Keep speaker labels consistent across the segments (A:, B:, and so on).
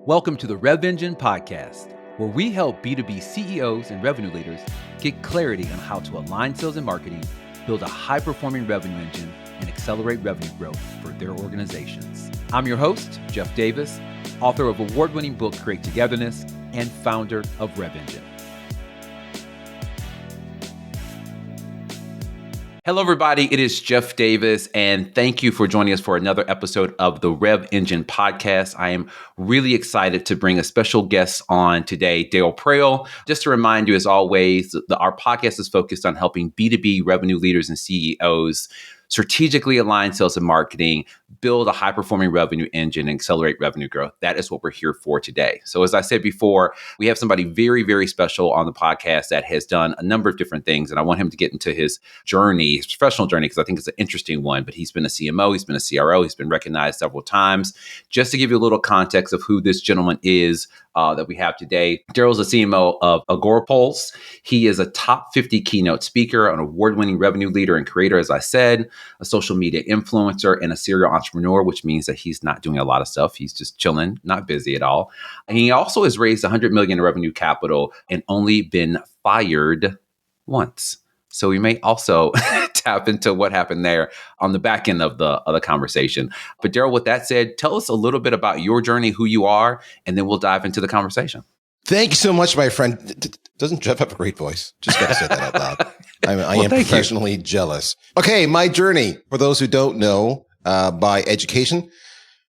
A: Welcome to the Rev Engine podcast, where we help B2B CEOs and revenue leaders get clarity on how to align sales and marketing, build a high-performing revenue engine, and accelerate revenue growth for their organizations. I'm your host, Jeff Davis, author of award-winning book Create Togetherness and founder of Rev Engine. Hello, everybody. It is Jeff Davis, and thank you for joining us for another episode of the Rev Engine podcast. I am really excited to bring a special guest on today, Darryl Praill. Just to remind you, as always, our podcast is focused on helping B2B revenue leaders and CEOs strategically align sales and marketing, build a high-performing revenue engine, and accelerate revenue growth. That is what we're here for today. So as I said before, we have somebody very, very special on the podcast that has done a number of different things, and I want him to get into his journey, his professional journey, because I think it's an interesting one. But he's been a CMO, he's been a CRO, he's been recognized several times. Just to give you a little context of who this gentleman is that we have today, Darryl's a CMO of Agorapulse. He is a top 50 keynote speaker, an award-winning revenue leader and creator, as I said, a social media influencer, and a serial entrepreneur, which means that he's not doing a lot of stuff. He's just chilling, not busy at all. And he also has raised $100 million in revenue capital and only been fired once. So we may also tap into what happened there on the back end of the conversation. But Darryl, with that said, tell us a little bit about your journey, who you are, and then we'll dive into the conversation.
B: Thank you so much, my friend. Doesn't Jeff have a great voice? Just got to say that out loud. I am professionally jealous. Okay, my journey. For those who don't know, by education,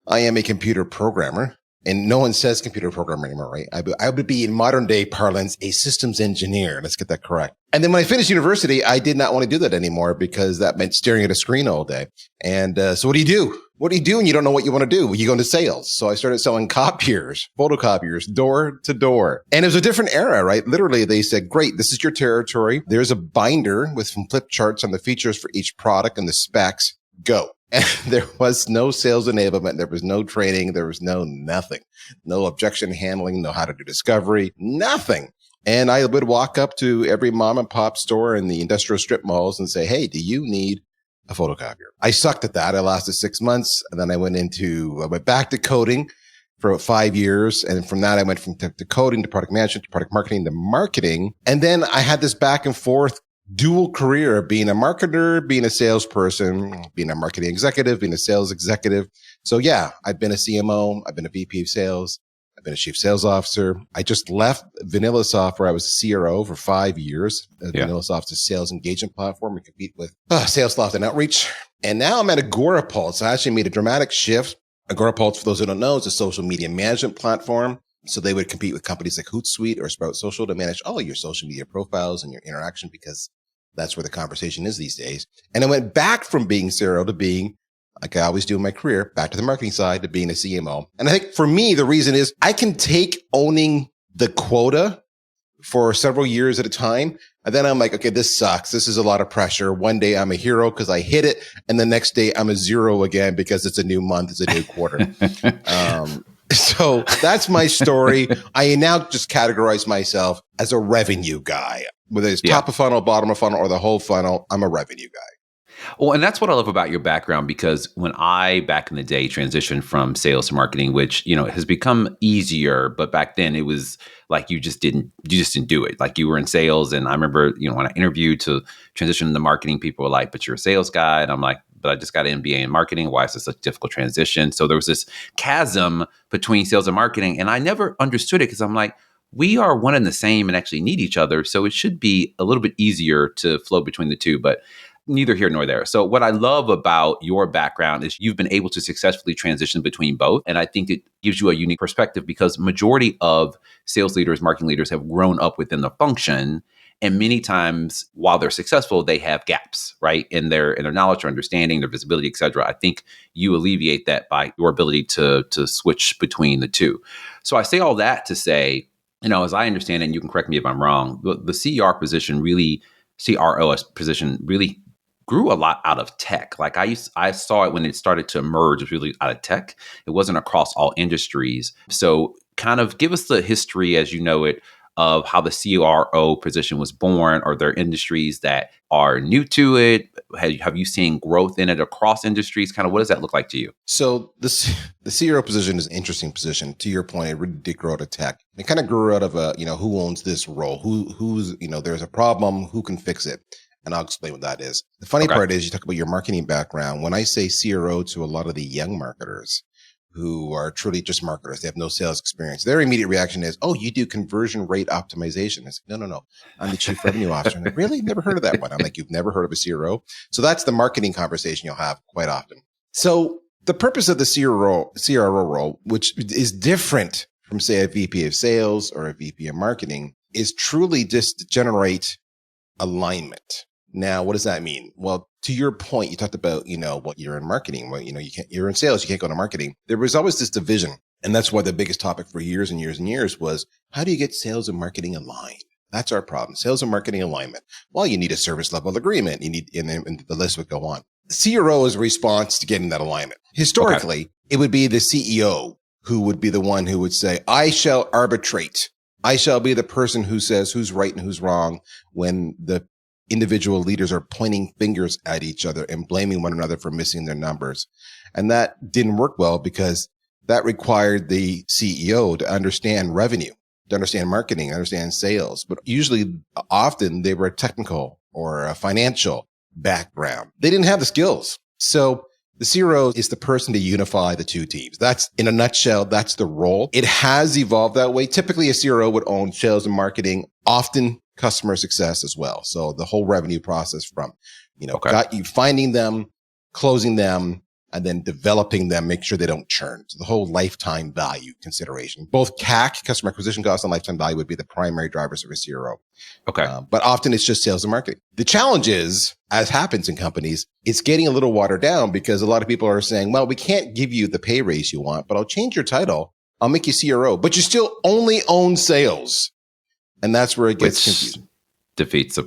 B: I am a computer programmer. And no one says computer programmer anymore, right? I would be, in modern day parlance, a systems engineer. Let's get that correct. And then when I finished university, I did not want to do that anymore because that meant staring at a screen all day. And so what do you do? What do you do when you don't know what you want to do? Well, you go into sales. So I started selling copiers, photocopiers, door to door. And it was a different era, right? Literally, they said, great, this is your territory. There's a binder with some flip charts on the features for each product and the specs. Go. And there was no sales enablement. There was no training. There was no nothing. No objection handling, no how to do discovery, nothing. And I would walk up to every mom and pop store in the industrial strip malls and say, hey, do you need a photocopier? I sucked at that. I lasted 6 months. And then I went back to coding for about 5 years. And from that, I went from to coding to product management to product marketing to marketing. And then I had this back and forth dual career, being a marketer, being a salesperson, being a marketing executive, being a sales executive. So yeah, I've been a CMO. I've been a VP of sales. I've been a chief sales officer. I just left VanillaSoft, where I was a CRO for 5 years. VanillaSoft is a sales engagement platform. We compete with SalesLoft and Outreach. And now I'm at Agorapulse. I actually made a dramatic shift. Agorapulse, for those who don't know, is a social media management platform. So they would compete with companies like Hootsuite or Sprout Social to manage all your social media profiles and your interaction, because that's where the conversation is these days. And I went back from being CRO to being, like I always do in my career, back to the marketing side to being a CMO. And I think for me, the reason is I can take owning the quota for several years at a time. And then I'm like, okay, this sucks. This is a lot of pressure. One day I'm a hero because I hit it. And the next day I'm a zero again because it's a new month. It's a new quarter. So that's my story. I now just categorize myself as a revenue guy. Whether it's top of funnel, bottom of funnel, or the whole funnel, I'm a revenue guy.
A: Well, and that's what I love about your background, because when I, back in the day, transitioned from sales to marketing, which, has become easier, but back then it was like you just didn't do it. Like you were in sales. And I remember, when I interviewed to transition into marketing, people were like, but you're a sales guy. And I'm like, but I just got an MBA in marketing. Why is this such a difficult transition? So there was this chasm between sales and marketing. And I never understood it because I'm like, we are one and the same and actually need each other. So it should be a little bit easier to flow between the two, but neither here nor there. So what I love about your background is you've been able to successfully transition between both. And I think it gives you a unique perspective, because majority of sales leaders, marketing leaders have grown up within the function. And many times while they're successful, they have gaps, right? In their knowledge or understanding, their visibility, et cetera. I think you alleviate that by your ability to switch between the two. So I say all that to say, as I understand it, and you can correct me if I'm wrong, the CRO position really grew a lot out of tech. Like I saw it when it started to emerge, it was really out of tech. It wasn't across all industries. So kind of give us the history as you know it of how the CRO position was born? Are there industries that are new to it? Have you seen growth in it across industries? Kind of what does that look like to you?
B: So the CRO position is an interesting position. To your point, it really did grow out of tech. It kind of grew out of who owns this role? Who's there's a problem, who can fix it? And I'll explain what that is. The funny part is you talk about your marketing background. When I say CRO to a lot of the young marketers who are truly just marketers, they have no sales experience, their immediate reaction is, oh, you do conversion rate optimization. It's like, no. I'm the chief revenue officer. And really? Never heard of that one. I'm like, you've never heard of a CRO? So that's the marketing conversation you'll have quite often. So the purpose of the CRO role, which is different from, say, a VP of sales or a VP of marketing, is truly just to generate alignment. Now, what does that mean? Well, to your point, you talked about, you're in marketing. Well, you're in sales. You can't go to marketing. There was always this division. And that's why the biggest topic for years and years and years was, how do you get sales and marketing aligned? That's our problem. Sales and marketing alignment. Well, you need a service level agreement. You need, and the list would go on. CRO is a response to getting that alignment. Historically, It would be the CEO who would be the one who would say, I shall arbitrate. I shall be the person who says who's right and who's wrong when the individual leaders are pointing fingers at each other and blaming one another for missing their numbers. And that didn't work well because that required the CEO to understand revenue, to understand marketing, understand sales. But often they were a technical or a financial background. They didn't have the skills. So the CRO is the person to unify the two teams. That's, in a nutshell, that's the role. It has evolved that way. Typically, a CRO would own sales and marketing, often customer success as well. So the whole revenue process from, finding them, closing them, and then developing them, make sure they don't churn. So the whole lifetime value consideration, both CAC, customer acquisition cost, and lifetime value would be the primary drivers of a CRO. But often it's just sales and marketing. The challenge is, as happens in companies, it's getting a little watered down because a lot of people are saying, well, we can't give you the pay raise you want, but I'll change your title. I'll make you CRO, but you still only own sales. And that's where it gets confusing.
A: Defeats the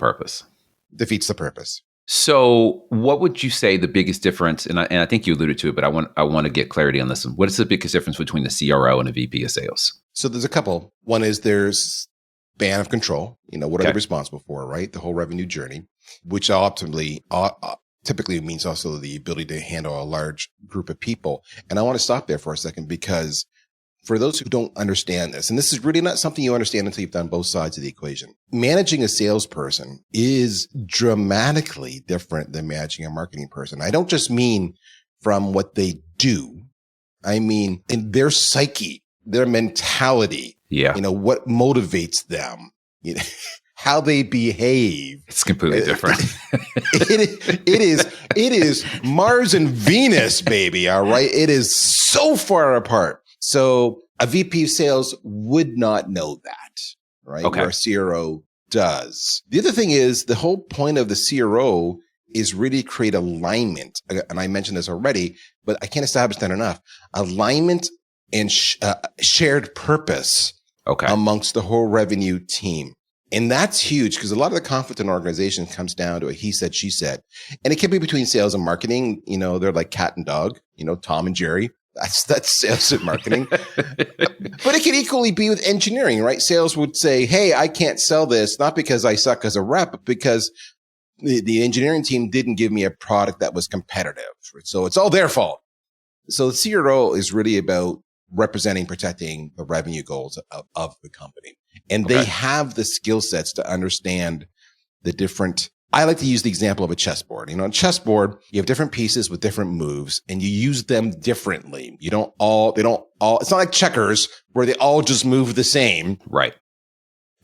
A: purpose. So what would you say the biggest difference, and I think you alluded to it, but I want to get clarity on this one. What is the biggest difference between the CRO and a VP of sales?
B: So there's a couple. One is there's span of control. What are they responsible for, right? The whole revenue journey, which optimally typically means also the ability to handle a large group of people. And I want to stop there for a second because for those who don't understand this, and this is really not something you understand until you've done both sides of the equation, managing a salesperson is dramatically different than managing a marketing person. I don't just mean from what they do. I mean in their psyche, their mentality, what motivates them, how they behave.
A: It's completely different.
B: It is Mars and Venus, baby. All right. It is so far apart. So a VP of sales would not know that, right? Where a CRO does. The other thing is the whole point of the CRO is really create alignment. And I mentioned this already, but I can't establish that enough. Alignment and shared purpose amongst the whole revenue team. And that's huge because a lot of the conflict in organizations comes down to a he said, she said. And it can be between sales and marketing. They're like cat and dog, Tom and Jerry. That's sales and marketing. But it can equally be with engineering, right? Sales would say, hey, I can't sell this, not because I suck as a rep, but because the engineering team didn't give me a product that was competitive. So it's all their fault. So the CRO is really about representing, protecting the revenue goals of the company. And they have the skill sets to understand the different. I like to use the example of a chessboard. On a chessboard, you have different pieces with different moves and you use them differently. They don't all, it's not like checkers where they all just move the same.
A: Right.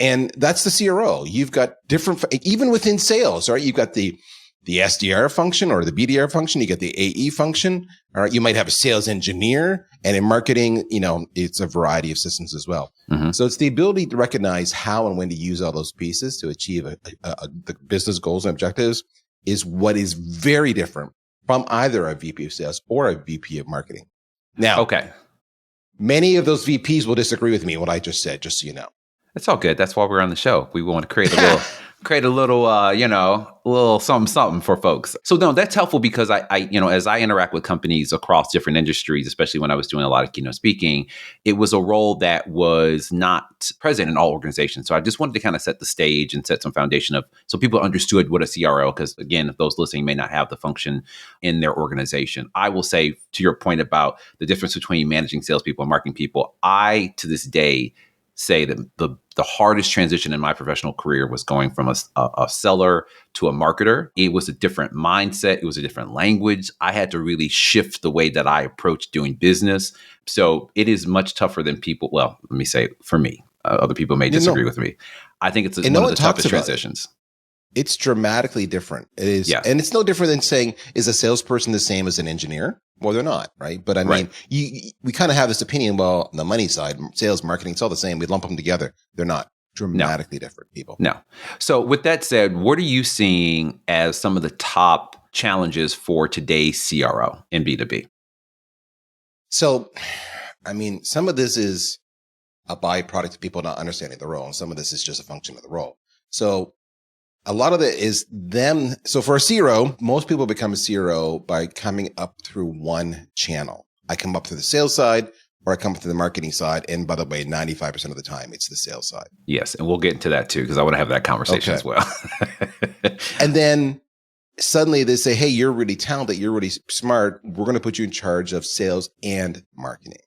B: And that's the CRO. You've got different, even within sales, right? You've got the SDR function or the BDR function. You get the AE function. All right. You might have a sales engineer, and in marketing, it's a variety of systems as well. Mm-hmm. So it's the ability to recognize how and when to use all those pieces to achieve the business goals and objectives is what is very different from either a VP of sales or a VP of marketing. Now, many of those VPs will disagree with me what I just said, just so you know.
A: It's all good. That's why we're on the show. We want to create a create a little, a little something for folks. So no, that's helpful because as I interact with companies across different industries, especially when I was doing a lot of keynote speaking, it was a role that was not present in all organizations. So I just wanted to kind of set the stage and set some foundation so people understood what a CRO, because again, if those listening may not have the function in their organization. I will say, to your point about the difference between managing salespeople and marketing people, I, to this day, say that the hardest transition in my professional career was going from a seller to a marketer. It was a different mindset. It was a different language. I had to really shift the way that I approached doing business. So it is much tougher than people. Well, let me say for me. Other people may disagree with me. I think it's one of the toughest transitions.
B: It's dramatically different. It is,
A: yes.
B: And it's no different than saying, is a salesperson the same as an engineer? Well, they're not, right? But I mean, we kind of have this opinion, well, on the money side, sales, marketing, it's all the same. We lump them together. They're not. Dramatically different people.
A: No. So with that said, what are you seeing as some of the top challenges for today's CRO in B2B?
B: So, I mean, some of this is a byproduct of people not understanding the role, and some of this is just a function of the role. So a lot of it is them. So for a CRO, most people become a CRO by coming up through one channel. I come up through the sales side, or I come through the marketing side. And by the way, 95% of the time, it's the sales side.
A: Yes. And we'll get into that too, because I want to have that conversation as well.
B: And then suddenly they say, hey, you're really talented. You're really smart. We're going to put you in charge of sales and marketing.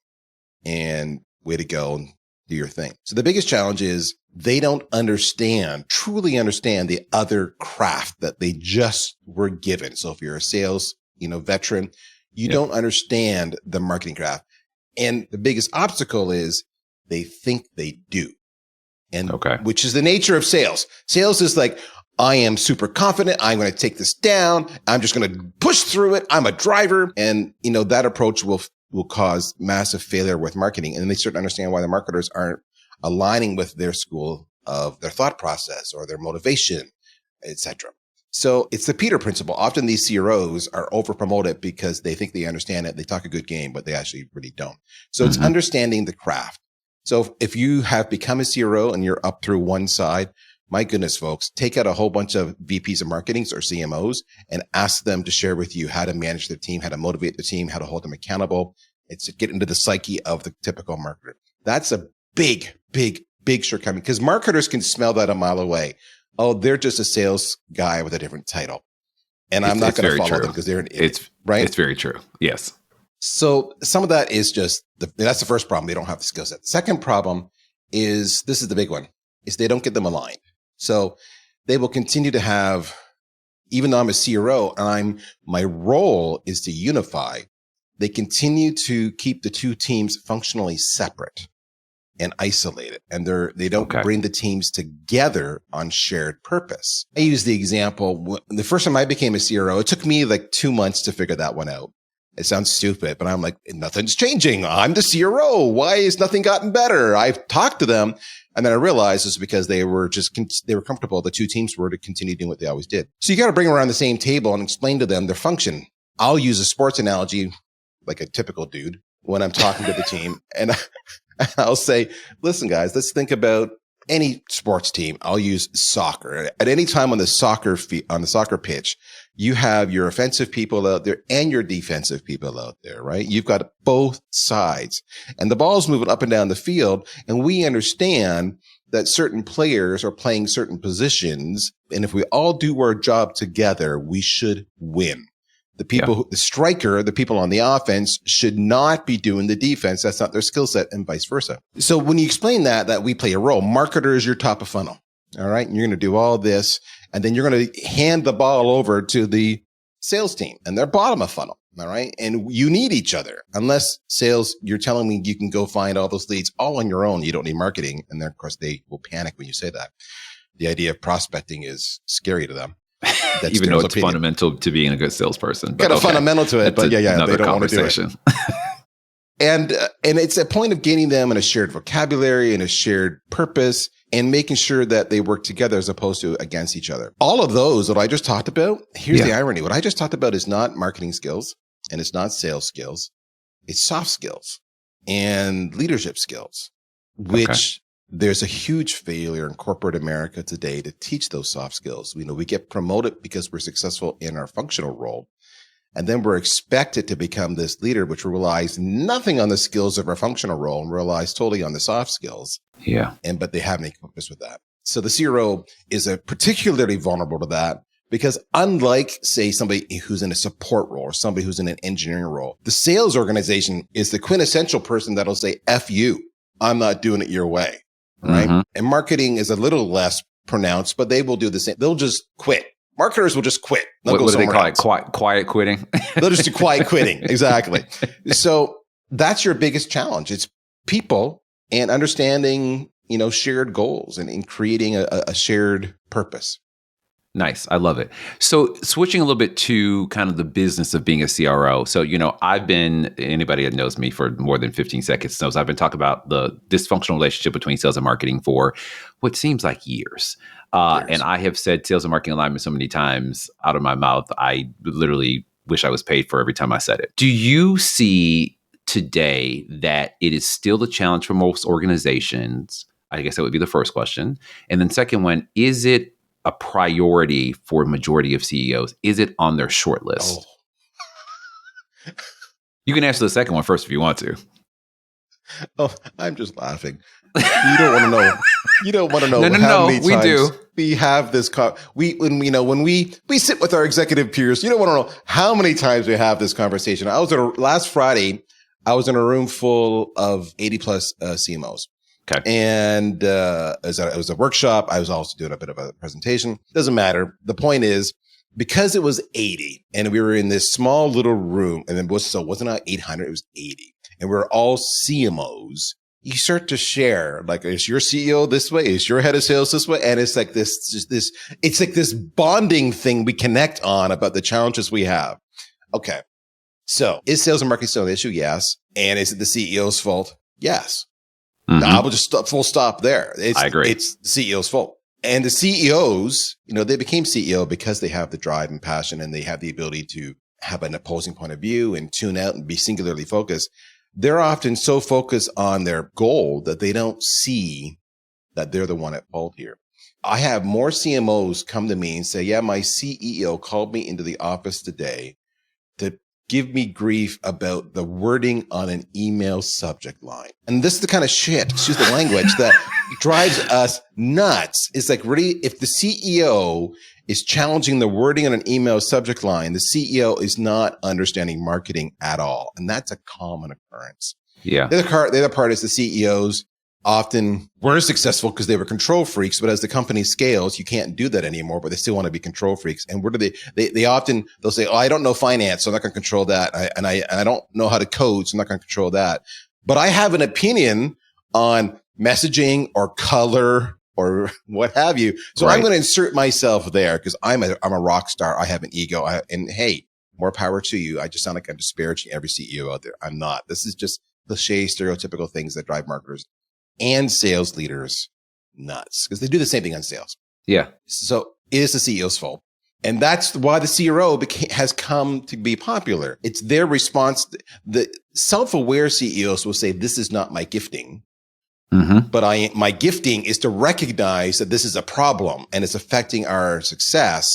B: And way to go and do your thing. So the biggest challenge is they don't truly understand the other craft that they just were given. So if you're a sales, veteran, you don't understand the marketing craft. And the biggest obstacle is they think they do. And which is the nature of sales. Sales is like, I am super confident. I'm going to take this down. I'm just going to push through it. I'm a driver. And, that approach will cause massive failure with marketing. And they start to understand why the marketers aren't aligning with their school of their thought process or their motivation, etc. So it's the Peter principle. Often these CROs are over promoted because they think they understand it. They talk a good game, but they actually really don't. So it's understanding the craft. So if you have become a CRO and you're up through one side, my goodness, folks, take out a whole bunch of VPs of marketings or CMOs and ask them to share with you how to manage their team, how to motivate the team, how to hold them accountable. It's to get into the psyche of the typical marketer. That's a big shortcoming because marketers can smell that a mile away. Oh, they're just a sales guy with a different title. And I'm not going to follow them because they're an idiot, right?
A: It's very true. Yes.
B: So some of that is just, that's the first problem. They don't have the skill set. The second problem is, this is the big one, is they don't get them aligned. So they will continue to have, even though I'm a CRO and my role is to unify, they continue to keep the two teams functionally separate and isolated. And they don't bring the teams together on shared purpose. I use the example, the first time I became a CRO, it took me like 2 months to figure that one out. It sounds stupid, but I'm like, nothing's changing. I'm the CRO. Why has nothing gotten better? I've talked to them. And then I realized it's because they were comfortable. The two teams were to continue doing what they always did. So you got to bring them around the same table and explain to them their function. I'll use a sports analogy, like a typical dude, when I'm talking to the team. And I'll say, listen, guys, let's think about any sports team. I'll use soccer. At any time on the soccer pitch, you have your offensive people out there and your defensive people out there, right? You've got both sides and the ball's moving up and down the field. And we understand that certain players are playing certain positions. And if we all do our job together, we should win. The people, the striker, the people on the offense should not be doing the defense. That's not their skill set and vice versa. So when you explain that we play a role, marketer is your top of funnel. All right. And you're going to do all this. And then you're going to hand the ball over to the sales team and they're bottom of funnel. All right. And you need each other. Unless sales, you're telling me you can go find all those leads all on your own. You don't need marketing. And then of course they will panic when you say that. The idea of prospecting is scary to them.
A: That's even though it's fundamental to being a good salesperson.
B: Kind of fundamental to it, but they don't want to do it. And it's a point of getting them in a shared vocabulary and a shared purpose and making sure that they work together as opposed to against each other. All of those that I just talked about, here's the irony. What I just talked about is not marketing skills and it's not sales skills. It's soft skills and leadership skills, which there's a huge failure in corporate America today to teach those soft skills. We get promoted because we're successful in our functional role. And then we're expected to become this leader, which relies nothing on the skills of our functional role and relies totally on the soft skills.
A: Yeah.
B: But they haven't equipped us with that. So the CRO is particularly vulnerable to that because unlike, say, somebody who's in a support role or somebody who's in an engineering role, the sales organization is the quintessential person that'll say, F you, I'm not doing it your way, right? Mm-hmm. And marketing is a little less pronounced, but they will do the same. They'll just quit. Marketers will just quit.
A: What do they call it? Quiet quitting?
B: They'll just do quiet quitting. Exactly. So that's your biggest challenge. It's people and understanding, shared goals and creating a shared purpose.
A: Nice. I love it. So switching a little bit to kind of the business of being a CRO. So, anybody that knows me for more than 15 seconds knows I've been talking about the dysfunctional relationship between sales and marketing for what seems like years. And I have said sales and marketing alignment so many times out of my mouth, I literally wish I was paid for every time I said it. Do you see today that it is still a challenge for most organizations? I guess that would be the first question. And then second one, is it a priority for a majority of CEOs? Is it on their short list? Oh. You can answer the second one first if you want to.
B: Oh, I'm just laughing. You don't want to know. You don't want to know how many times we have this. When we sit with our executive peers, you don't want to know how many times we have this conversation. Last Friday, I was in a room full of 80 plus CMOs.
A: Okay.
B: And it was a workshop. I was also doing a bit of a presentation. Doesn't matter. The point is, because it was 80 and we were in this small little room, and then it wasn't 800, it was 80. And we're all CMOs. You start to share, like, is your CEO this way? Is your head of sales this way? And it's like this bonding thing we connect on about the challenges we have. Okay. So is sales and marketing still an issue? Yes. And is it the CEO's fault? Yes. Mm-hmm. I will just full stop there.
A: I agree.
B: It's the CEO's fault. And the CEOs, they became CEO because they have the drive and passion and they have the ability to have an opposing point of view and tune out and be singularly focused. They're often so focused on their goal that they don't see that they're the one at fault here. I have more CMOs come to me and say, yeah, my CEO called me into the office today to give me grief about the wording on an email subject line. And this is the kind of shit, excuse the language, that drives us nuts. It's like, really, if the CEO is challenging the wording on an email subject line, the CEO is not understanding marketing at all. And that's a common occurrence.
A: Yeah.
B: The other part is the CEOs often were successful because they were control freaks, but as the company scales, you can't do that anymore, but they still want to be control freaks. And what do they'll say, oh, I don't know finance, so I'm not going to control that. I don't know how to code, so I'm not going to control that. But I have an opinion on messaging or color or what have you. So right. I'm going to insert myself there because I'm a rock star. I have an ego. And hey, more power to you. I just sound like I'm disparaging every CEO out there. I'm not. This is just cliche, stereotypical things that drive marketers and sales leaders nuts because they do the same thing on sales.
A: Yeah.
B: So it is the CEO's fault. And that's why the CRO has come to be popular. It's their response. The self-aware CEOs will say, this is not my gifting. Mm-hmm. But my gifting is to recognize that this is a problem and it's affecting our success.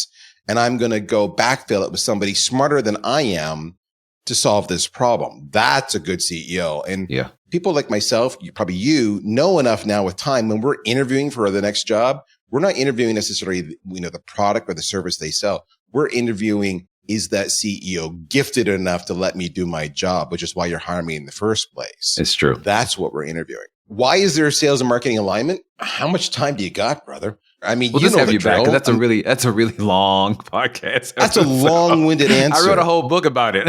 B: And I'm going to go backfill it with somebody smarter than I am to solve this problem. That's a good CEO. And people like myself, you know enough now with time when we're interviewing for the next job, we're not interviewing necessarily, the product or the service they sell. We're interviewing, is that CEO gifted enough to let me do my job, which is why you're hiring me in the first place.
A: It's true.
B: That's what we're interviewing. Why is there sales and marketing alignment? How much time do you got, brother? I mean,
A: we'll
B: you
A: just
B: know
A: have
B: the
A: you
B: drill.
A: back. That's a really long podcast.
B: That's a long-winded answer.
A: I wrote a whole book about it.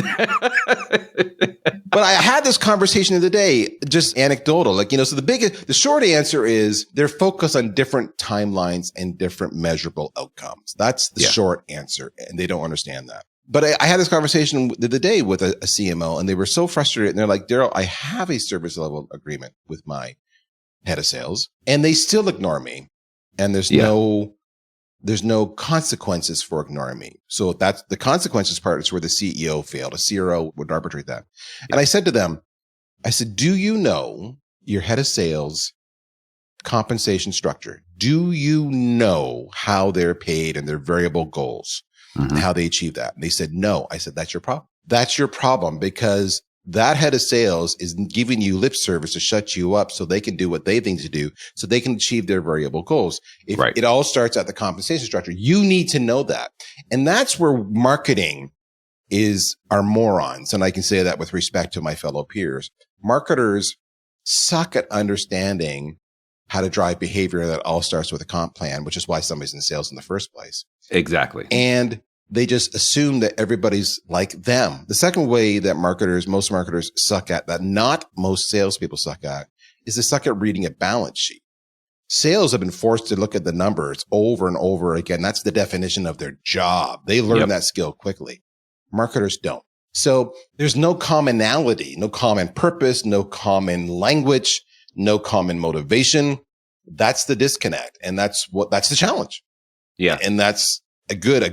B: But I had this conversation the other day, just anecdotal. So the short answer is they're focused on different timelines and different measurable outcomes. That's the short answer, and they don't understand that. But I had this conversation the other day with a CMO, and they were so frustrated. And they're like, Darryl, I have a service level agreement with my head of sales, and they still ignore me. And there's no consequences for ignoring me. So that's the consequences part is where the CEO failed. A CRO would arbitrate that. And I said to them, do you know your head of sales compensation structure. Do you know how they're paid and their variable goals and how they achieve that? And they said, no. I said, that's your problem. That's your problem, because that head of sales is giving you lip service to shut you up so they can do what they think to do, so they can achieve their variable goals. If it all starts at the compensation structure, you need to know that. And that's where marketing are morons. And I can say that with respect to my fellow peers. Marketers suck at understanding how to drive behavior that all starts with a comp plan, which is why somebody's in sales in the first place.
A: Exactly.
B: And they just assume that everybody's like them. The second way that most marketers suck at, that not most salespeople suck at, is they suck at reading a balance sheet. Sales have been forced to look at the numbers over and over again. That's the definition of their job. They learn that skill quickly. Marketers don't. So there's no commonality, no common purpose, no common language, no common motivation. That's the disconnect. And that's the challenge.
A: Yeah.
B: And that's if you're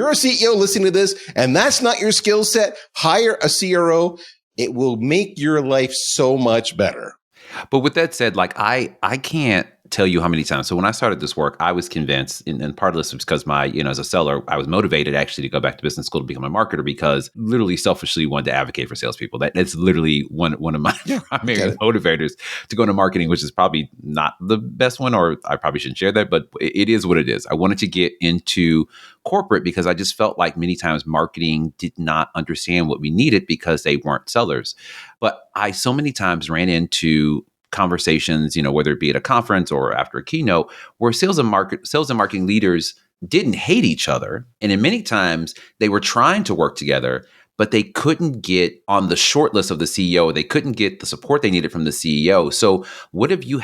B: a CEO listening to this and that's not your skill set, hire a CRO. It will make your life so much better.
A: But with that said, like I can't tell you how many times. So when I started this work, I was convinced, and part of this was because as a seller, I was motivated actually to go back to business school to become a marketer, because literally selfishly wanted to advocate for salespeople. That's literally one of my primary motivators to go into marketing, which is probably not the best one, or I probably shouldn't share that, but it is what it is. I wanted to get into corporate because I just felt like many times marketing did not understand what we needed because they weren't sellers. But I so many times ran into conversations, whether it be at a conference or after a keynote, where sales and marketing leaders didn't hate each other. And in many times they were trying to work together, but they couldn't get on the short list of the CEO. They couldn't get the support they needed from the CEO. So what have you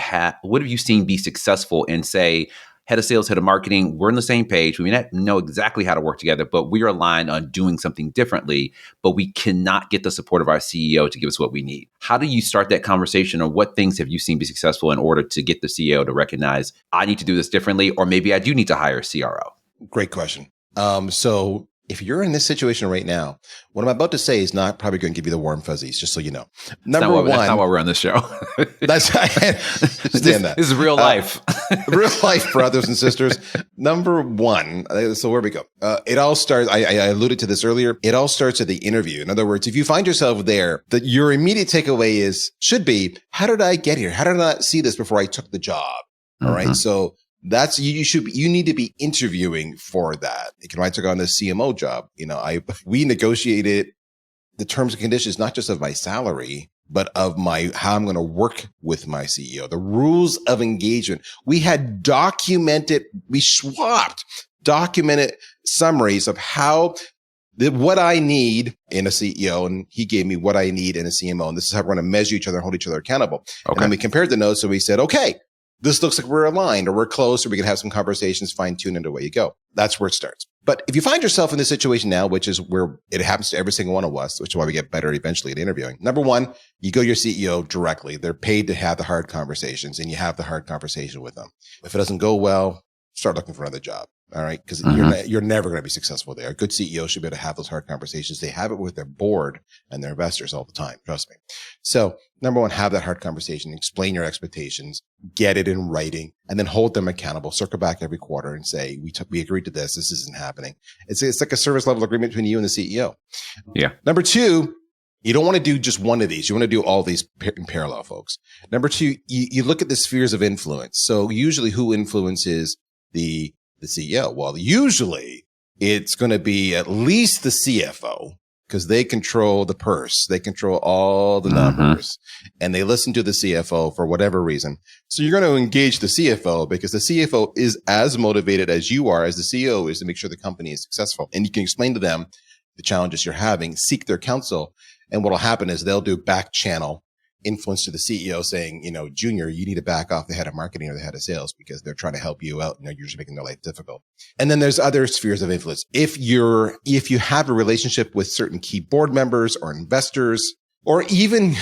A: seen be successful in, say, head of sales, head of marketing, we're on the same page. We may not know exactly how to work together, but we are aligned on doing something differently, but we cannot get the support of our CEO to give us what we need. How do you start that conversation, or what things have you seen be successful in order to get the CEO to recognize, I need to do this differently, or maybe I do need to hire a CRO?
B: Great question. So if you're in this situation right now, what I'm about to say is not probably going to give you the warm fuzzies, just so you know. That's not
A: why we're on this show.
B: This is
A: real life.
B: Real life, brothers and sisters. Number one, so where we go? It all starts, I alluded to this earlier, it all starts at the interview. In other words, if you find yourself there, that your immediate takeaway should be, how did I get here? How did I not see this before I took the job? All right. So that's, you need to be interviewing for that. When I took on the CMO job, we negotiated the terms and conditions, not just of my salary, but of how I'm going to work with my CEO, the rules of engagement. We had swapped documented summaries of what I need in a CEO, and he gave me what I need in a CMO. And this is how we're going to measure each other and hold each other accountable. Okay. And then we compared the notes, and we said, okay, this looks like we're aligned, or we're close, or we can have some conversations, fine tune, and away you go. That's where it starts. But if you find yourself in this situation now, which is where it happens to every single one of us, which is why we get better eventually at interviewing. Number one, you go to your CEO directly. They're paid to have the hard conversations, and you have the hard conversation with them. If it doesn't go well, start looking for another job. All right. Because you're never going to be successful there. A good CEO should be able to have those hard conversations. They have it with their board and their investors all the time. Trust me. So number one, have that hard conversation, explain your expectations, get it in writing, and then hold them accountable. Circle back every quarter and say, we agreed to this. This isn't happening. It's like a service level agreement between you and the CEO.
A: Yeah.
B: Number two, you don't want to do just one of these. You want to do all these in parallel, folks. Number two, you look at the spheres of influence. So usually who influences the CEO? Well, usually it's going to be at least the CFO, because they control the purse. They control all the numbers, and they listen to the CFO for whatever reason. So you're going to engage the CFO because the CFO is as motivated as you are, as the CEO is, to make sure the company is successful. And you can explain to them the challenges you're having, seek their counsel. And what will happen is they'll do back channel influence to the CEO saying, Junior, you need to back off the head of marketing or the head of sales because they're trying to help you out. You're just making their life difficult. And then there's other spheres of influence. If you have a relationship with certain key board members or investors, or even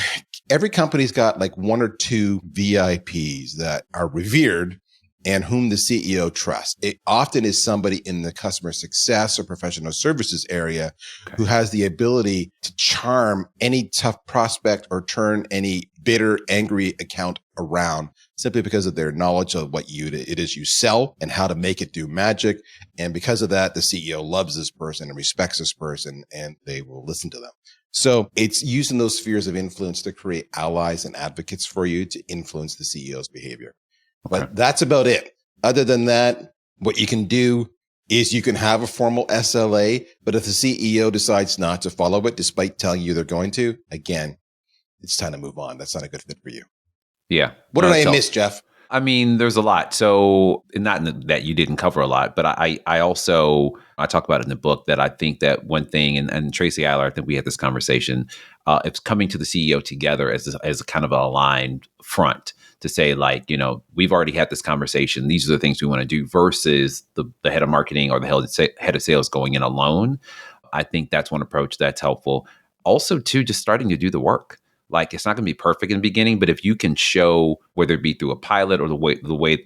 B: every company's got like one or two VIPs that are revered and whom the CEO trusts. It often is somebody in the customer success or professional services area who has the ability to charm any tough prospect or turn any bitter, angry account around simply because of their knowledge of what it is you sell and how to make it do magic. And because of that, the CEO loves this person and respects this person, and they will listen to them. So it's using those spheres of influence to create allies and advocates for you to influence the CEO's behavior. But that's about it. Other than that, what you can do is you can have a formal SLA, but if the CEO decides not to follow it, despite telling you they're going to, again, it's time to move on. That's not a good fit for you.
A: Yeah.
B: What did I miss, Jeff?
A: I mean, there's a lot. So not that you didn't cover a lot, but I also talk about it in the book that I think that one thing, and Tracy Eiler, I think we had this conversation, it's coming to the CEO together as a kind of an aligned front to say, like, we've already had this conversation. These are the things we want to do versus the head of marketing or the head of sales going in alone. I think that's one approach that's helpful. Also, too, just starting to do the work. Like, it's not going to be perfect in the beginning, but if you can show, whether it be through a pilot or the way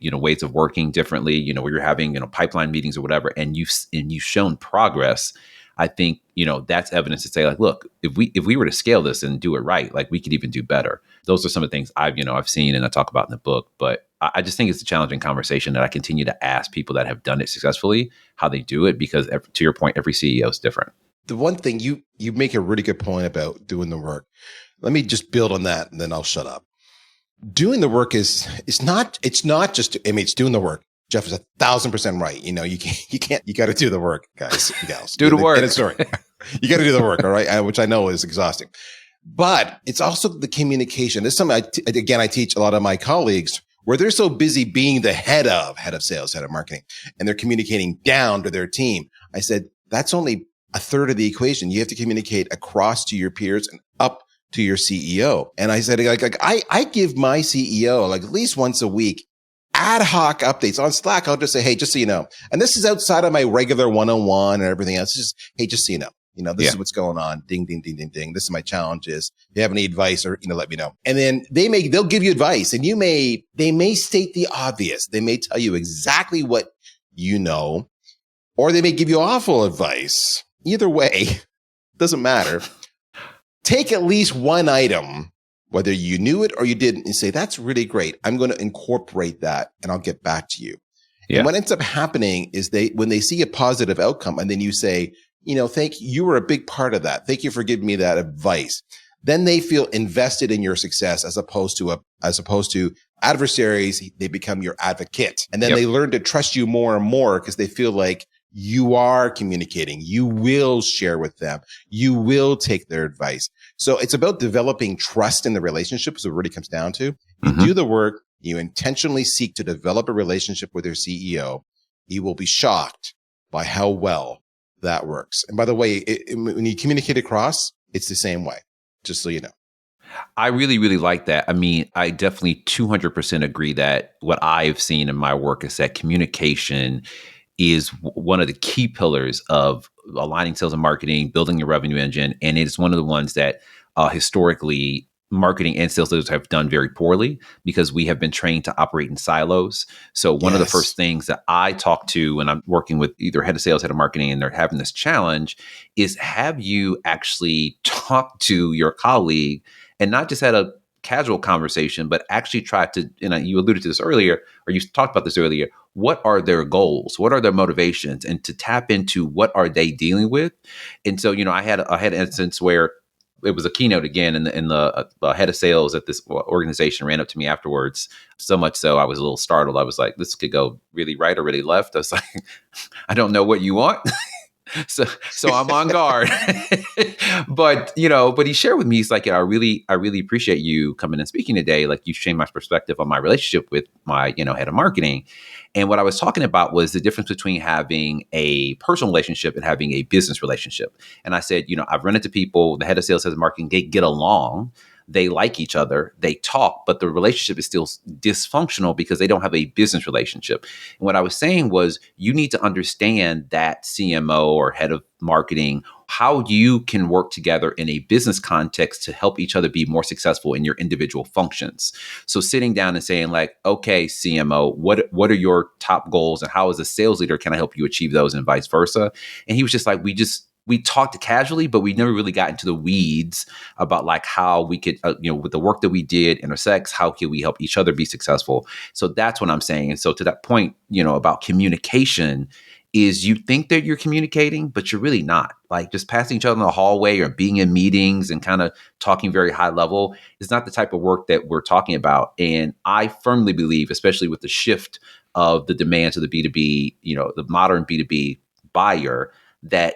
A: ways of working differently, where you're having pipeline meetings or whatever, and you've shown progress, I think that's evidence to say, like, look, if we were to scale this and do it right, like, we could even do better. Those are some of the things I've seen and I talk about in the book. But I just think it's a challenging conversation that I continue to ask people that have done it successfully how they do it, because to your point, every CEO is different.
B: The one thing you make a really good point about doing the work. Let me just build on that, and then I'll shut up. Doing the work it's not just, it's doing the work. Jeff is 1,000% right. You got to do the work, guys and gals.
A: Do the work.
B: Sorry. You got to do the work, all right? Which I know is exhausting. But it's also the communication. This is something I teach a lot of my colleagues where they're so busy being the head of sales, head of marketing, and they're communicating down to their team. I said, that's only a third of the equation. You have to communicate across to your peers and up to your CEO. And I said, I give my CEO at least once a week ad hoc updates on Slack. I'll just say, hey, just so you know, and this is outside of my regular one-on-one and everything else. It's just, hey, just so you know, this is what's going on. Ding, ding, ding, ding, ding. This is my challenges. If you have any advice or, let me know. And then they'll give you advice, and they may state the obvious. They may tell you exactly what you know, or they may give you awful advice. Either way, doesn't matter. Take at least one item, whether you knew it or you didn't, and say, that's really great. I'm going to incorporate that and I'll get back to you. Yeah. And what ends up happening is when they see a positive outcome, and then you say, thank you. You were a big part of that. Thank you for giving me that advice. Then they feel invested in your success as opposed to adversaries. They become your advocate. And then they learn to trust you more and more because they feel like you are communicating. You will share with them. You will take their advice. So it's about developing trust in the relationship is what it really comes down to. You do the work. You intentionally seek to develop a relationship with your CEO. You will be shocked by how well that works. And by the way, when you communicate across, it's the same way, just so you know.
A: I really, really like that. I mean, I definitely 200% agree that what I've seen in my work is that communication is one of the key pillars of aligning sales and marketing, building your revenue engine. And it's one of the ones that historically marketing and sales leaders have done very poorly because we have been trained to operate in silos. So one of the first things that I talk to when I'm working with either head of sales, head of marketing, and they're having this challenge is, have you actually talked to your colleague and not just had a casual conversation, but actually try to, you alluded to this earlier, or you talked about this earlier, what are their goals? What are their motivations? And to tap into what are they dealing with? And so, I had an instance where it was a keynote again, and the head of sales at this organization ran up to me afterwards. So much so I was a little startled. I was like, this could go really right or really left. I was like, I don't know what you want. So I'm on guard. But he shared with me, he's like, I really appreciate you coming and speaking today. Like, you've changed my perspective on my relationship with my, head of marketing. And what I was talking about was the difference between having a personal relationship and having a business relationship. And I said, I've run into people, the head of sales, head of marketing, they get along, they like each other, they talk, but the relationship is still dysfunctional because they don't have a business relationship. And what I was saying was you need to understand that CMO or head of marketing, how you can work together in a business context to help each other be more successful in your individual functions. So sitting down and saying like, okay, CMO, what are your top goals and how as a sales leader can I help you achieve those and vice versa? And he was just like, we talked casually, but we never really got into the weeds about like how we could, with the work that we did intersects, how can we help each other be successful? So that's what I'm saying. And so to that point, about communication is you think that you're communicating, but you're really not. Like just passing each other in the hallway or being in meetings and kind of talking very high level is not the type of work that we're talking about. And I firmly believe, especially with the shift of the demands of the B2B, the modern B2B buyer, that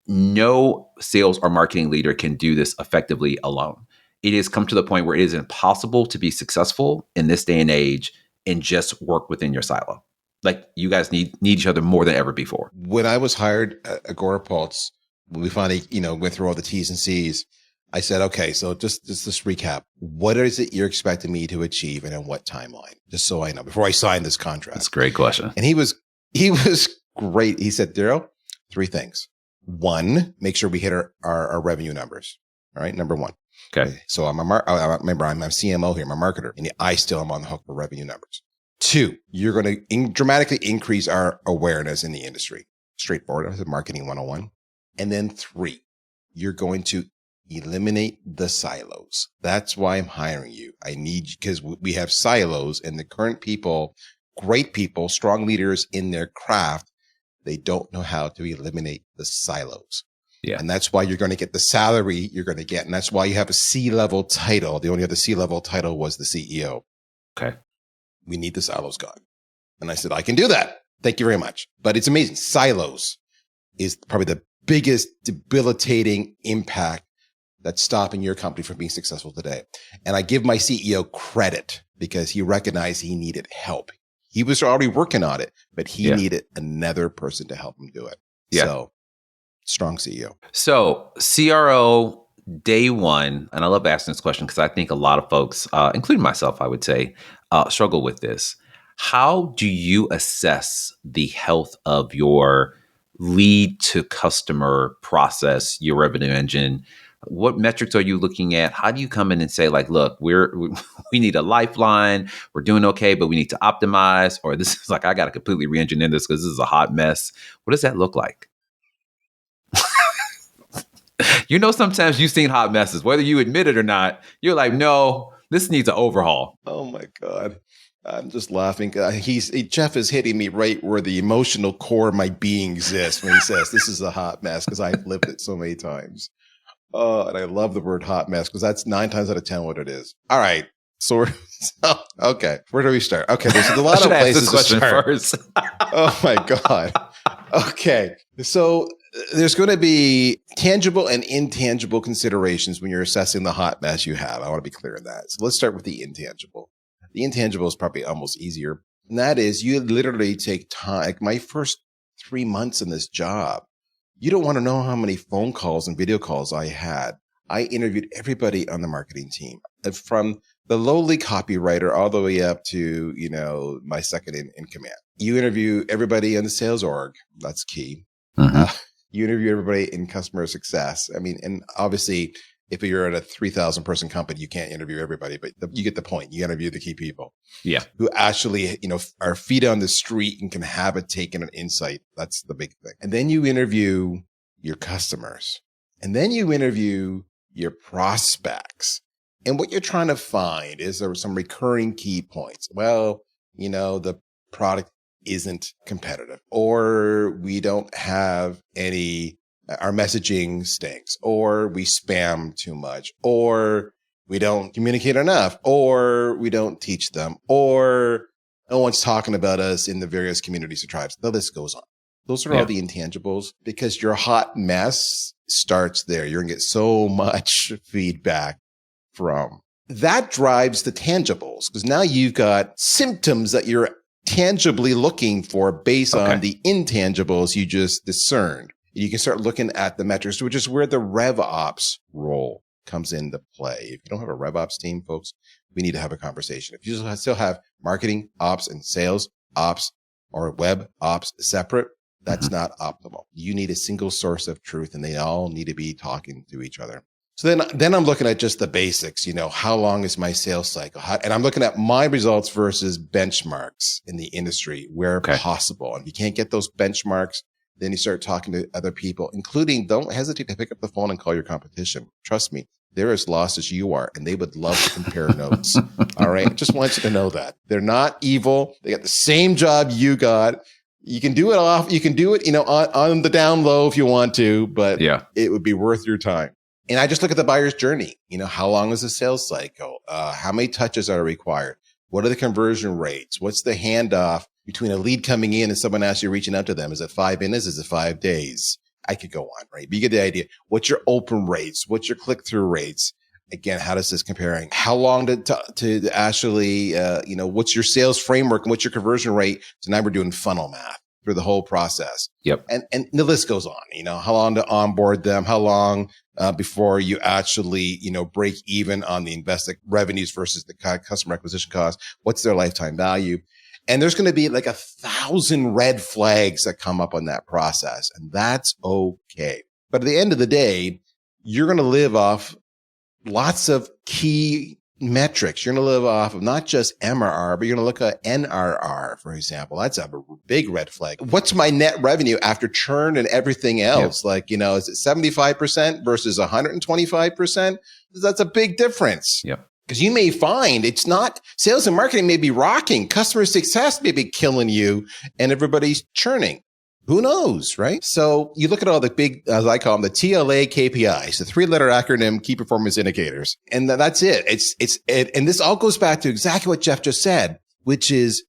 A: no sales or marketing leader can do this effectively alone. It has come to the point where it is impossible to be successful in this day and age and just work within your silo. Like you guys need each other more than ever before.
B: When I was hired at Agorapulse, when we finally, went through all the T's and C's, I said, okay, so just recap. What is it you're expecting me to achieve and in what timeline? Just so I know before I sign this contract.
A: That's a great question.
B: And he was great. He said, Darryl, 3 things. 1, make sure we hit our revenue numbers. All right. Number 1.
A: Okay.
B: So remember, I'm a CMO here. I'm a marketer and I still am on the hook for revenue numbers. 2, you're going to dramatically increase our awareness in the industry. Straightforward. Marketing 101. And then 3, you're going to eliminate the silos. That's why I'm hiring you. I need you because we have silos and the current people, great people, strong leaders in their craft. They don't know how to eliminate the silos.
A: Yeah.
B: And that's why you're going to get the salary you're going to get. And that's why you have a C-level title. The only other C-level title was the CEO.
A: Okay.
B: We need the silos gone. And I said, I can do that. Thank you very much. But it's amazing. Silos is probably the biggest debilitating impact that's stopping your company from being successful today. And I give my CEO credit because he recognized he needed help. He was already working on it, but he needed another person to help him do it.
A: Yeah.
B: So strong CEO.
A: So CRO day one, and I love asking this question because I think a lot of folks, including myself, I would say, struggle with this. How do you assess the health of your lead to customer process, your revenue engine? What metrics are you looking at? How do you come in and say like, look, we need a lifeline. We're doing okay, but we need to optimize, or this is like, I got to completely re-engineer this because this is a hot mess. What does that look like? Sometimes you've seen hot messes, whether you admit it or not. You're like, no, this needs an overhaul.
B: Oh my God. I'm just laughing. Jeff is hitting me right where the emotional core of my being exists when he says this is a hot mess because I've lived it so many times. And I love the word hot mess because that's 9 times out of 10 what it is. All right. So okay. Where do we start? Okay. There's a lot of places to start. First. Oh my God. Okay. So there's going to be tangible and intangible considerations when you're assessing the hot mess you have. I want to be clear on that. So let's start with the intangible. The intangible is probably almost easier. And that is you literally take time. Like my first 3 months in this job, you don't want to know how many phone calls and video calls I had. I interviewed everybody on the marketing team, from the lowly copywriter all the way up to, my second in command. You interview everybody in the sales org. That's key.
A: Mm-hmm.
B: You interview everybody in customer success. I mean, and obviously, if you're at a 3,000 person company, you can't interview everybody, but you get the point. You interview the key people.
A: Yeah.
B: Who actually, are feet on the street and can have a take and an insight. That's the big thing. And then you interview your customers. And then you interview your prospects. And what you're trying to find is there some recurring key points. Well, the product isn't competitive, or we don't have any, our messaging stinks, or we spam too much, or we don't communicate enough, or we don't teach them, or no one's talking about us in the various communities or tribes. The list goes on. Those are all the intangibles because your hot mess starts there. You're going to get so much feedback from. That drives the tangibles because now you've got symptoms that you're tangibly looking for based on the intangibles you just discerned. You can start looking at the metrics, which is where the rev ops role comes into play. If you don't have a RevOps team, folks, we need to have a conversation. If you still have marketing, ops, and sales ops or web ops separate, that's not optimal. You need a single source of truth, and they all need to be talking to each other. So then I'm looking at just the basics, how long is my sales cycle? And I'm looking at my results versus benchmarks in the industry where possible. And if you can't get those benchmarks, then you start talking to other people, including don't hesitate to pick up the phone and call your competition. Trust me, they're as lost as you are, and they would love to compare notes. All right. I just want you to know that they're not evil. They got the same job you got. You can do it on the down low if you want to, but it would be worth your time. And I just look at the buyer's journey. How long is the sales cycle? How many touches are required? What are the conversion rates? What's the handoff between a lead coming in and someone actually reaching out to them? Is it 5 minutes? Is it 5 days? I could go on, right? But you get the idea. What's your open rates? What's your click-through rates? Again, how does this comparing? How long to actually, what's your sales framework and what's your conversion rate? So now we're doing funnel math through the whole process.
A: Yep.
B: And the list goes on, how long to onboard them, how long before you actually, break even on the invested revenues versus the customer acquisition cost. What's their lifetime value? And there's going to be like 1,000 red flags that come up on that process. And that's okay. But at the end of the day, you're going to live off lots of key metrics. You're going to live off of not just MRR, but you're going to look at NRR, for example. That's a big red flag. What's my net revenue after churn and everything else? Yep. Is it 75% versus 125%? That's a big difference.
A: Yep.
B: Because you may find it's not sales and marketing may be rocking. Customer success may be killing you and everybody's churning. Who knows, right? So you look at all the big, as I call them, the TLA KPIs, the 3-letter acronym, key performance indicators. And that's it. And this all goes back to exactly what Jeff just said, which is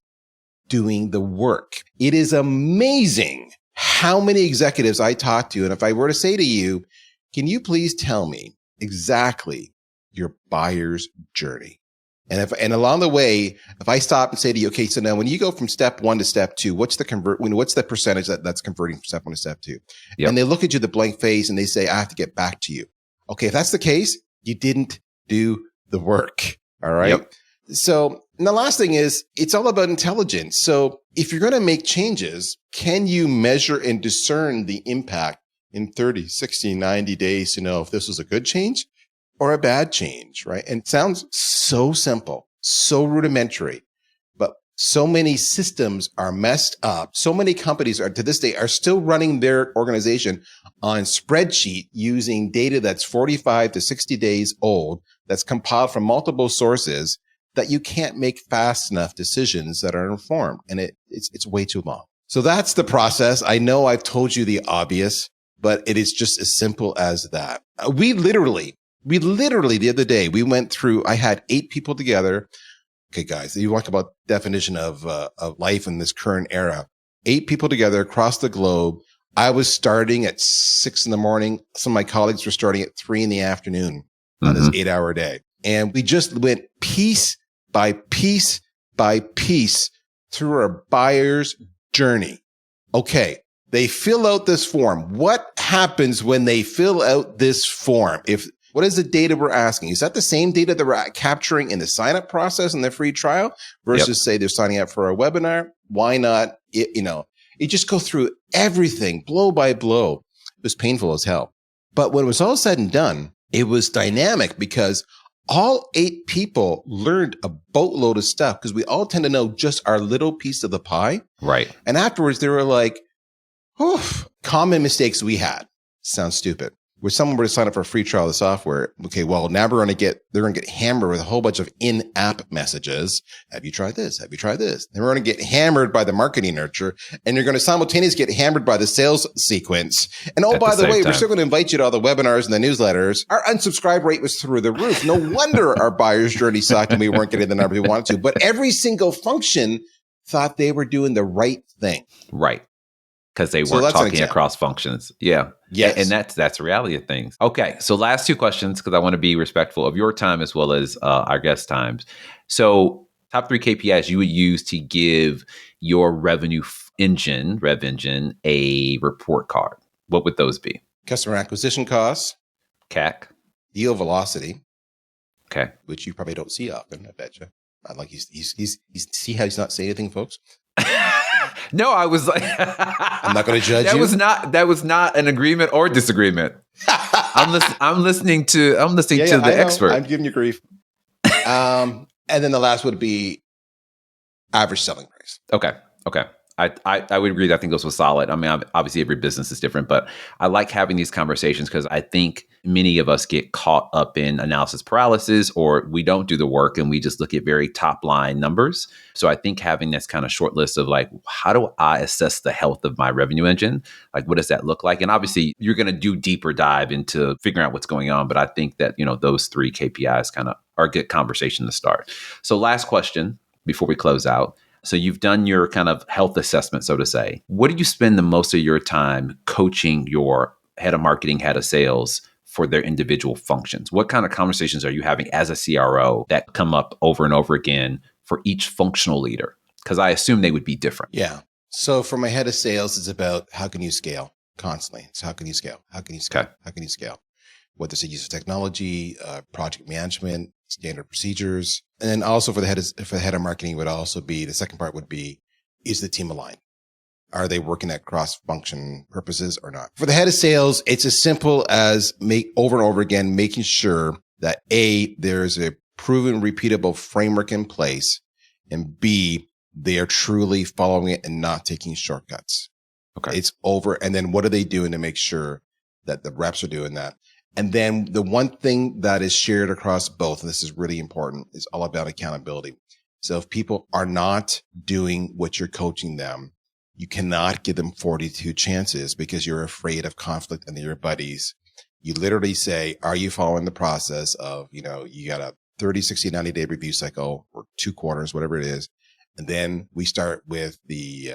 B: doing the work. It is amazing how many executives I talk to. And if I were to say to you, can you please tell me exactly your buyer's journey? And along the way, if I stop and say to you, okay, so now when you go from step 1 to step 2, what's the percentage that's converting from step 1 to step 2? Yep. And they look at you, the blank face, and they say, I have to get back to you. Okay. If that's the case, you didn't do the work. All right. Yep. So, and the last thing is it's all about intelligence. So if you're going to make changes, can you measure and discern the impact in 30, 60, 90 days to know if this was a good change or a bad change, right? And it sounds so simple, so rudimentary, but so many systems are messed up. So many companies to this day are still running their organization on spreadsheet using data that's 45 to 60 days old, that's compiled from multiple sources, that you can't make fast enough decisions that are informed. And it's way too long. So that's the process. I know I've told you the obvious, but it is just as simple as that. We literally the other day, I had 8 people together. Okay, guys, you talk about definition of life in this current era. 8 people together across the globe. I was starting at 6 a.m. Some of my colleagues were starting at 3 p.m. on this 8-hour day. And we just went piece by piece by piece through our buyer's journey. Okay. They fill out this form. What happens when they fill out this form? What is the data we're asking? Is that the same data that we're capturing in the sign-up process and the free trial versus say they're signing up for a webinar? Why not? You just go through everything blow by blow. It was painful as hell. But when it was all said and done, it was dynamic because all 8 people learned a boatload of stuff because we all tend to know just our little piece of the pie.
A: Right.
B: And afterwards they were like, common mistakes we had. Sounds stupid. Where someone were to sign up for a free trial of the software, okay, well, now they're going to get hammered with a whole bunch of in-app messages. Have you tried this? Have you tried this? Then we're going to get hammered by the marketing nurture, and you're going to simultaneously get hammered by the sales sequence. And by the way, we're still going to invite you to all the webinars and the newsletters. Our unsubscribe rate was through the roof. No wonder our buyer's journey sucked and we weren't getting the numbers we wanted to. But every single function thought they were doing the right thing.
A: Right. Because they weren't talking across functions. Yeah.
B: Yes.
A: And that's the reality of things. Okay. So last 2 questions, because I want to be respectful of your time as well as our guest times. So top 3 KPIs you would use to give your rev engine, a report card. What would those be?
B: Customer acquisition costs.
A: CAC.
B: deal velocity.
A: Okay.
B: Which you probably don't see often, I bet you. Like he's see how he's not saying anything, folks?
A: No, I was like,
B: I'm not going to judge you.
A: That was not an agreement or disagreement. I'm listening to the expert.
B: I'm giving you grief. And then the last would be average selling price.
A: Okay. I would agree. I think those were solid. I mean, obviously every business is different, but I like having these conversations because I think many of us get caught up in analysis paralysis, or we don't do the work and we just look at very top line numbers. So I think having this kind of short list of like, how do I assess the health of my revenue engine? Like, what does that look like? And obviously you're going to do deeper dive into figuring out what's going on. But I think that, those 3 KPIs kind of are a good conversation to start. So last question before we close out. So you've done your kind of health assessment, so to say. What do you spend the most of your time coaching your head of marketing, head of sales for their individual functions? What kind of conversations are you having as a CRO that come up over and over again for each functional leader? Because I assume they would be different.
B: Yeah. So for my head of sales, it's about how can you scale constantly? So how can you scale? How can you scale?
A: Okay.
B: How can you scale? Whether it's a use of technology, project management, standard procedures. And then also for the head of marketing would also be, the second part would be, is the team aligned? Are they working at cross-function purposes or not? For the head of sales, it's as simple as over and over again, making sure that A, there's a proven, repeatable framework in place, and B, they are truly following it and not taking shortcuts.
A: Okay.
B: It's over. And then what are they doing to make sure that the reps are doing that? And then the one thing that is shared across both, and this is really important, is all about accountability. So if people are not doing what you're coaching them, you cannot give them 42 chances because you're afraid of conflict and your buddies. You literally say, are you following the process of, you got a 30, 60, 90-day review cycle or 2 quarters, whatever it is. And then we start with the,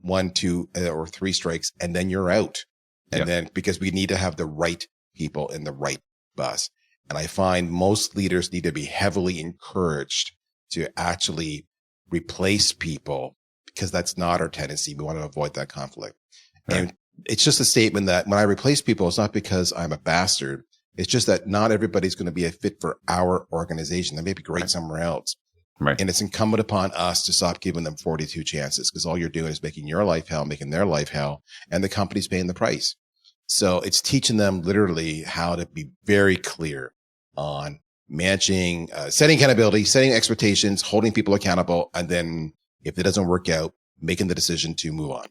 B: 1, 2, or 3 strikes, and then you're out. And then because we need to have the right people in the right bus. And I find most leaders need to be heavily encouraged to actually replace people because that's not our tendency. We want to avoid that conflict. Right. And it's just a statement that when I replace people, it's not because I'm a bastard. It's just that not everybody's going to be a fit for our organization. They may be great somewhere else. Right. And it's incumbent upon us to stop giving them 42 chances because all you're doing is making your life hell, making their life hell, and the company's paying the price. So it's teaching them literally how to be very clear on managing, setting accountability, setting expectations, holding people accountable. And then if it doesn't work out, making the decision to move on.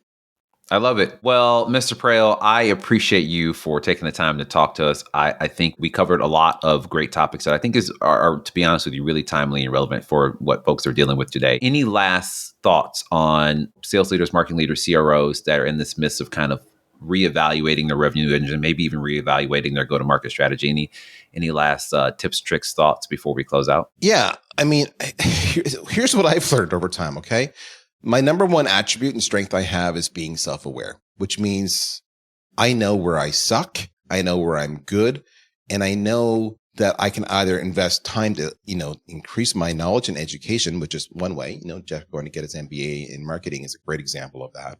A: I love it. Well, Mr. Praill, I appreciate you for taking the time to talk to us. I think we covered a lot of great topics that I think are, to be honest with you, really timely and relevant for what folks are dealing with today. Any last thoughts on sales leaders, marketing leaders, CROs that are in this midst of kind of reevaluating their revenue engine, maybe even reevaluating their go-to-market strategy? Any last tips, tricks, thoughts before we close out?
B: Yeah. I mean, here's what I've learned over time. Okay. My number one attribute and strength I have is being self-aware, which means I know where I suck. I know where I'm good. And I know that I can either invest time to, increase my knowledge and education, which is one way, Jeff going to get his MBA in marketing is a great example of that.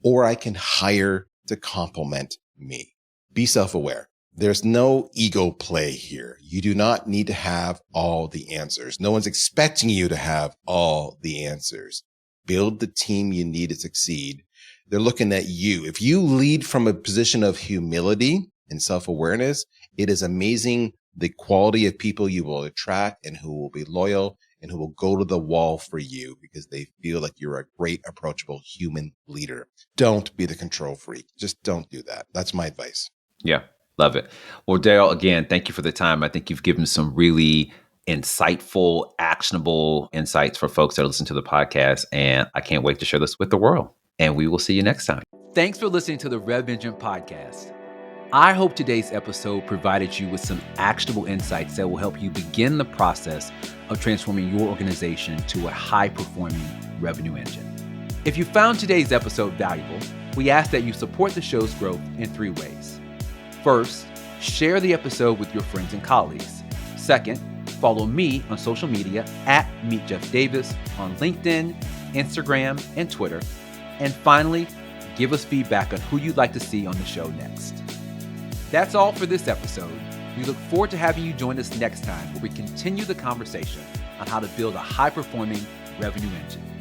B: Or I can hire to complement me. Be self-aware. There's no ego play here. You do not need to have all the answers. No one's expecting you to have all the answers. Build the team you need to succeed. They're looking at you. If you lead from a position of humility and self-awareness, it is amazing the quality of people you will attract and who will be loyal and who will go to the wall for you because they feel like you're a great, approachable human leader. Don't be the control freak. Just don't do that. That's my advice.
A: Yeah, love it. Well, Darryl, again, thank you for the time. I think you've given some really insightful, actionable insights for folks that listen to the podcast. And I can't wait to share this with the world. And we will see you next time. Thanks for listening to the Rev Engine podcast. I hope today's episode provided you with some actionable insights that will help you begin the process of transforming your organization to a high-performing revenue engine. If you found today's episode valuable, we ask that you support the show's growth in 3 ways. First, share the episode with your friends and colleagues. Second, follow me on social media at Meet Jeff Davis on LinkedIn, Instagram, and Twitter. And finally, give us feedback on who you'd like to see on the show next. That's all for this episode. We look forward to having you join us next time where we continue the conversation on how to build a high-performing revenue engine.